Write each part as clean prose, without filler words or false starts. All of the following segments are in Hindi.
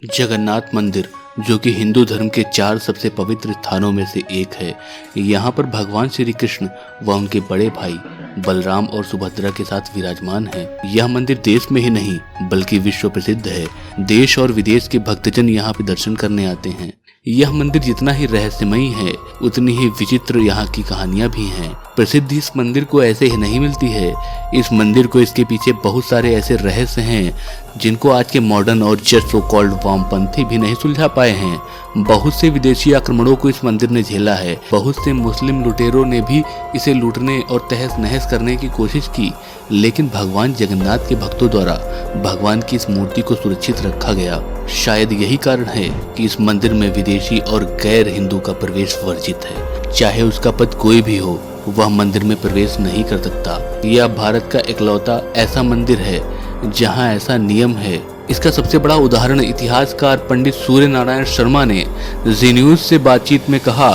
जगन्नाथ मंदिर, जो कि हिंदू धर्म के 4 सबसे पवित्र स्थानों में से एक है। यहाँ पर भगवान श्री कृष्ण व उनके बड़े भाई बलराम और सुभद्रा के साथ विराजमान है। यह मंदिर देश में ही नहीं बल्कि विश्व प्रसिद्ध है। देश और विदेश के भक्तजन यहाँ पे दर्शन करने आते हैं। यह मंदिर जितना ही रहस्यमयी है उतनी ही विचित्र यहाँ की कहानियाँ भी हैं। प्रसिद्धि इस मंदिर को ऐसे ही नहीं मिलती है। इस मंदिर को इसके पीछे बहुत सारे ऐसे रहस्य हैं जिनको आज के मॉडर्न और जस्ट सो कॉल्ड वामपंथी भी नहीं सुलझा पाए हैं। बहुत से विदेशी आक्रमणों को इस मंदिर ने झेला है। बहुत से मुस्लिम लुटेरों ने भी इसे लूटने और तहस नहस करने की कोशिश की, लेकिन भगवान जगन्नाथ के भक्तों द्वारा भगवान की इस मूर्ति को सुरक्षित रखा गया। शायद यही कारण है कि इस मंदिर में विदेशी और गैर हिंदू का प्रवेश वर्जित है। चाहे उसका पद कोई भी हो, वह मंदिर में प्रवेश नहीं कर सकता। यह भारत का इकलौता ऐसा मंदिर है जहां ऐसा नियम है। इसका सबसे बड़ा उदाहरण इतिहासकार पंडित सूर्य नारायण शर्मा ने जी न्यूज से बातचीत में कहा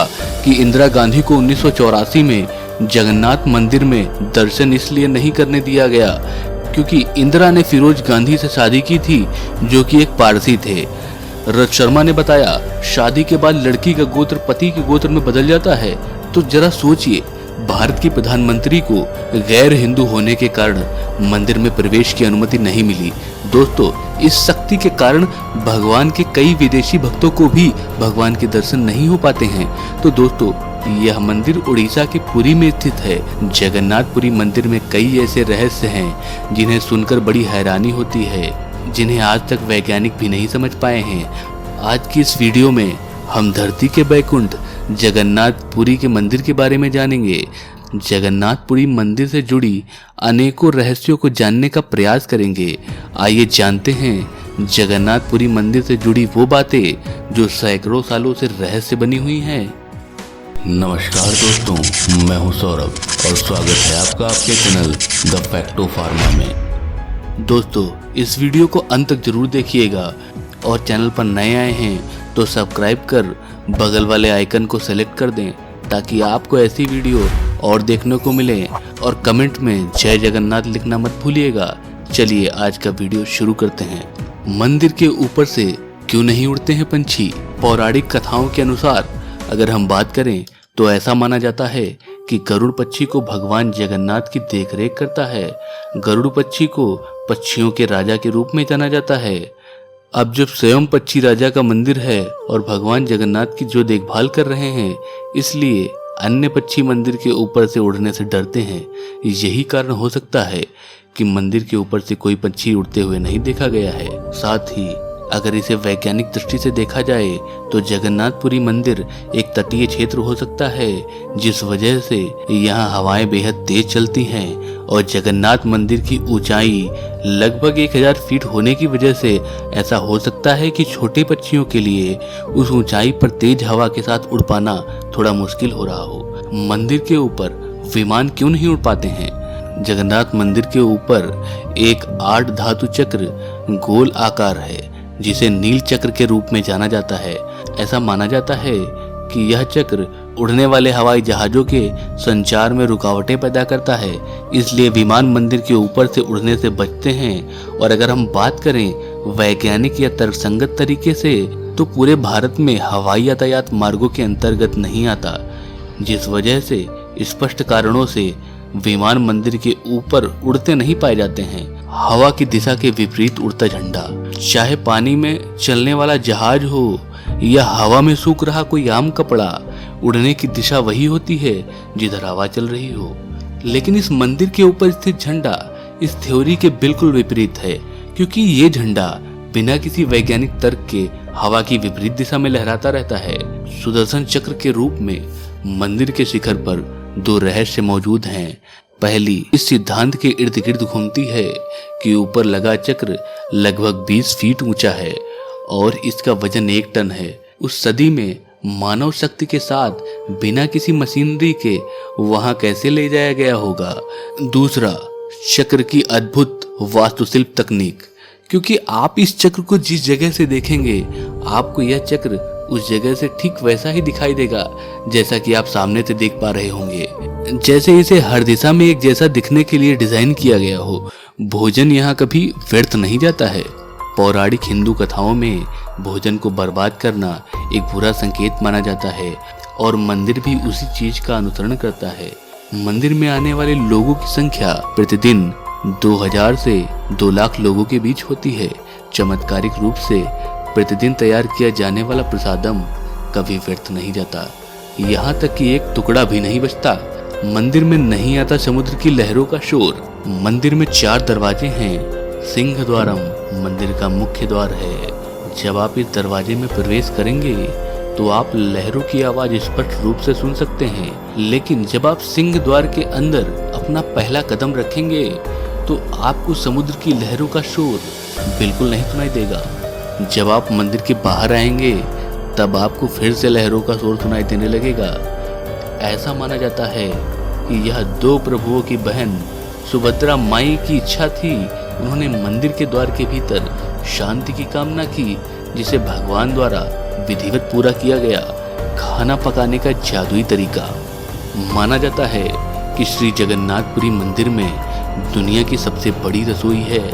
कि इंदिरा गांधी को 1984 में जगन्नाथ मंदिर में दर्शन इसलिए नहीं करने दिया गया क्योंकि इंदिरा ने फिरोज गांधी से शादी की थी, जो कि एक पारसी थे। रथ शर्मा ने बताया, शादी के बाद लड़की का गोत्र पति के गोत्र में बदल जाता है। तो जरा सोचिए, भारत के प्रधानमंत्री को गैर हिंदू होने के कारण मंदिर में प्रवेश की अनुमति नहीं मिली। दोस्तों, इस शक्ति के कारण भगवान के कई विदेशी भक्तों को भी भगवान के दर्शन नहीं हो पाते हैं। तो दोस्तों, यह मंदिर उड़ीसा के पुरी में स्थित है। जगन्नाथपुरी मंदिर में कई ऐसे रहस्य हैं जिन्हें सुनकर बड़ी हैरानी होती है, जिन्हें आज तक वैज्ञानिक भी नहीं समझ पाए हैं। आज की इस वीडियो में हम धरती के बैकुंठ जगन्नाथपुरी के मंदिर के बारे में जानेंगे। जगन्नाथपुरी मंदिर से जुड़ी अनेकों रहस्यों को जानने का प्रयास करेंगे। आइए जानते हैं जगन्नाथपुरी मंदिर से जुड़ी वो बातें जो सैकड़ों सालों से रहस्य बनी हुई हैं। नमस्कार दोस्तों, मैं हूं सौरभ और स्वागत है आपका आपके चैनल द फैक्टो फार्मा में। दोस्तों, इस वीडियो को अंत तक जरूर देखिएगा और चैनल पर नए आए हैं तो सब्सक्राइब कर बगल वाले आइकन को सेलेक्ट कर दें ताकि आपको ऐसी वीडियो और देखने को मिले। और कमेंट में जय जगन्नाथ लिखना मत भूलिएगा। चलिए आज का वीडियो शुरू करते हैं। मंदिर के ऊपर से क्यों नहीं उड़ते हैं पंछी? पौराणिक कथाओं के अनुसार अगर हम बात करें तो ऐसा माना जाता है कि गरुड़ पक्षी को भगवान जगन्नाथ की देखरेख करता है। गरुड़ पक्षी को पक्षियों के राजा के रूप में जाना जाता है। अब जब स्वयं पक्षी राजा का मंदिर है और भगवान जगन्नाथ की जो देखभाल कर रहे हैं, इसलिए अन्य पक्षी मंदिर के ऊपर से उड़ने से डरते हैं। यही कारण हो सकता है कि मंदिर के ऊपर से कोई पक्षी उड़ते हुए नहीं देखा गया है। साथ ही अगर इसे वैज्ञानिक दृष्टि से देखा जाए तो जगन्नाथपुरी मंदिर एक तटीय क्षेत्र हो सकता है, जिस वजह से यहाँ हवाएं बेहद तेज चलती हैं और जगन्नाथ मंदिर की ऊंचाई लगभग 1000 फीट होने की वजह से ऐसा हो सकता है कि छोटे पक्षियों के लिए उस ऊंचाई पर तेज हवा के साथ उड़ पाना थोड़ा मुश्किल हो रहा हो। मंदिर के ऊपर विमान क्यों नहीं उड़ पाते हैं? जगन्नाथ मंदिर के ऊपर एक 8 धातु चक्र गोल आकार है जिसे नील चक्र के रूप में जाना जाता है। ऐसा माना जाता है कि यह चक्र उड़ने वाले हवाई जहाजों के संचार में रुकावटें पैदा करता है, इसलिए विमान मंदिर के ऊपर से उड़ने से बचते हैं। और अगर हम बात करें वैज्ञानिक या तर्कसंगत तरीके से, तो पूरे भारत में हवाई यातायात मार्गों के अंतर्गत नहीं आता, जिस वजह से स्पष्ट कारणों से विमान मंदिर के ऊपर उड़ते नहीं पाए जाते हैं। हवा की दिशा के विपरीत उड़ता झंडा, चाहे पानी में चलने वाला जहाज हो या हवा में सूख रहा कोई आम कपड़ा, उड़ने की दिशा वही होती है जिधर हवा चल रही हो। लेकिन इस मंदिर के ऊपर स्थित झंडा इस थ्योरी के बिल्कुल विपरीत है, क्योंकि ये झंडा बिना किसी वैज्ञानिक तर्क के हवा की विपरीत दिशा में लहराता रहता है। सुदर्शन चक्र के रूप में मंदिर के शिखर पर 2 रहस्य मौजूद हैं। पहली इस सिद्धांत के इर्द गिर्द घूमती है कि ऊपर लगा चक्र लगभग 20 फीट ऊंचा है और इसका वजन 1 टन है। उस सदी में मानव शक्ति के साथ बिना किसी मशीनरी के वहां कैसे ले जाया गया होगा? दूसरा, चक्र की अद्भुत वास्तुशिल्प तकनीक, क्योंकि आप इस चक्र को जिस जगह से देखेंगे आपको यह चक्र उस जगह से ठीक वैसा ही दिखाई देगा जैसा कि आप सामने से देख पा रहे होंगे। जैसे इसे हर दिशा में एक जैसा दिखने के लिए डिजाइन किया गया हो। भोजन यहाँ कभी व्यर्थ नहीं जाता है। पौराणिक हिंदू कथाओं में भोजन को बर्बाद करना एक बुरा संकेत माना जाता है और मंदिर भी उसी चीज का अनुसरण करता है। मंदिर में आने वाले लोगों की संख्या प्रतिदिन 2000 से 2 लाख लोगों के बीच होती है। चमत्कारिक रूप से प्रतिदिन तैयार किया जाने वाला प्रसादम कभी व्यर्थ नहीं जाता, यहाँ तक कि एक टुकड़ा भी नहीं बचता। मंदिर में नहीं आता समुद्र की लहरों का शोर। मंदिर में 4 दरवाजे हैं। सिंह द्वारम मंदिर का मुख्य द्वार है। जब आप इस दरवाजे में प्रवेश करेंगे तो आप लहरों की आवाज स्पष्ट रूप से सुन सकते हैं, लेकिन जब आप सिंह द्वार के अंदर अपना पहला कदम रखेंगे तो आपको समुद्र की लहरों का शोर बिल्कुल नहीं सुनाई देगा। जब आप मंदिर के बाहर आएंगे तब आपको फिर से लहरों का शोर सुनाई देने लगेगा। ऐसा माना जाता है कि यह 2 प्रभुओं की बहन सुभद्रा माई की इच्छा थी। उन्होंने मंदिर के द्वार के भीतर शांति की कामना की, जिसे भगवान द्वारा विधिवत पूरा किया गया। खाना पकाने का जादुई तरीका। माना जाता है कि श्री जगन्नाथपुरी मंदिर में दुनिया की सबसे बड़ी रसोई है।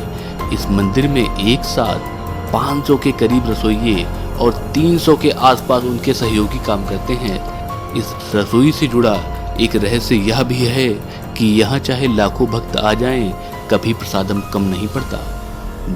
इस मंदिर में एक साथ 500 के करीब रसोइये और 300 के आसपास उनके सहयोगी काम करते हैं। इस रसोई से जुड़ा एक रहस्य यह भी है कि यहाँ चाहे लाखों भक्त आ जाएं, कभी प्रसादम कम नहीं पड़ता।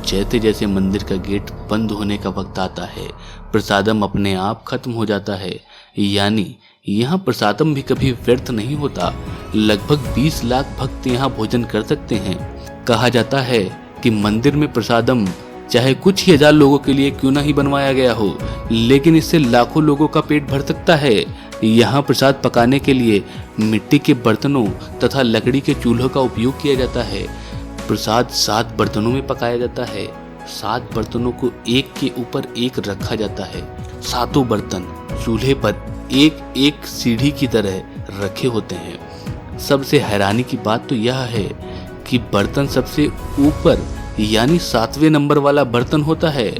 जैसे जैसे मंदिर का गेट बंद होने का वक्त आता है, प्रसादम अपने आप खत्म हो जाता है। यानी यहाँ प्रसादम भी कभी व्यर्थ नहीं होता। लगभग 20 लाख भक्त यहाँ भोजन कर सकते हैं। कहा जाता है कि मंदिर में प्रसादम चाहे कुछ ही हजार लोगों के लिए क्यों ना ही बनवाया गया हो, लेकिन इससे लाखों लोगों का पेट भर सकता है। यहाँ प्रसाद पकाने के लिए मिट्टी के बर्तनों तथा लकड़ी के चूल्हों का उपयोग किया जाता है। प्रसाद 7 बर्तनों में पकाया जाता है। 7 बर्तनों को एक के ऊपर एक रखा जाता है। 7 बर्तन चूल्हे पर एक एक सीढ़ी की तरह रखे होते हैं। सबसे हैरानी की बात तो यह है कि बर्तन सबसे ऊपर यानी 7वें नंबर वाला बर्तन होता है,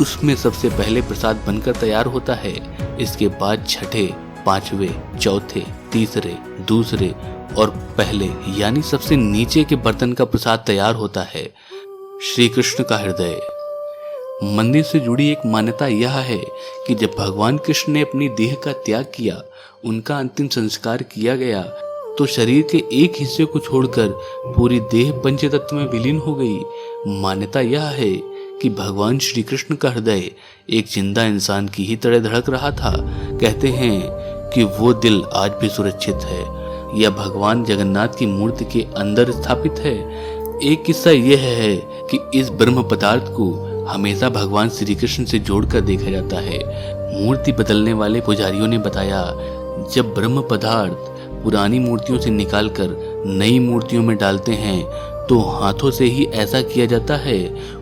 उसमें सबसे पहले प्रसाद बनकर तैयार होता है। इसके बाद छठे, 5वें, चौथे, तीसरे, दूसरे और पहले यानी सबसे नीचे के बर्तन का प्रसाद तैयार होता है। श्री कृष्ण का हृदय। मंदिर से जुड़ी एक मान्यता यह है कि जब भगवान कृष्ण ने अपनी देह का त्याग किया, उनका अंतिम संस्कार किया गया, तो शरीर के एक हिस्से को छोड़कर पूरी देह पंचतत्व में विलीन हो गई। मान्यता यह है कि भगवान श्री कृष्ण का हृदय एक जिंदा इंसान की ही तरह धड़क रहा था। कहते हैं कि वो दिल आज भी सुरक्षित है या भगवान जगन्नाथ की मूर्ति के अंदर स्थापित है। एक किस्सा यह है कि इस ब्रह्म पदार्थ को हमेशा भगवान श्री कृष्ण से जोड़कर देखा जाता है। मूर्ति बदलने वाले पुजारियों ने बताया, जब ब्रह्म पदार्थ पुरानी मूर्तियों से निकालकर नई मूर्तियों में डालते हैं तो हाथों से ही ऐसा किया जाता है।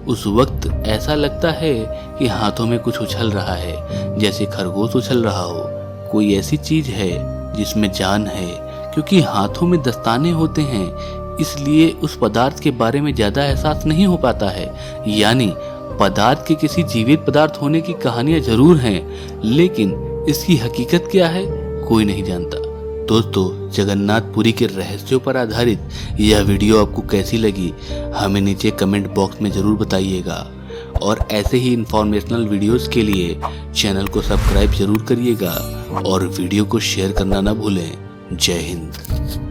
उस वक्त ऐसा लगता है कि हाथों में कुछ उछल रहा है, जैसे खरगोश उछल रहा हो। कोई ऐसी चीज है जिसमें जान है। क्योंकि हाथों में दस्ताने होते हैं, इसलिए उस पदार्थ के बारे में ज्यादा एहसास नहीं हो पाता है। यानी पदार्थ के किसी जीवित पदार्थ होने की कहानियां जरूर हैं, लेकिन इसकी हकीकत क्या है कोई नहीं जानता। दोस्तों, जगन्नाथपुरी के रहस्यों पर आधारित यह वीडियो आपको कैसी लगी हमें नीचे कमेंट बॉक्स में जरूर बताइएगा और ऐसे ही इंफॉर्मेशनल वीडियोस के लिए चैनल को सब्सक्राइब जरूर करिएगा और वीडियो को शेयर करना ना भूलें। जय हिंद।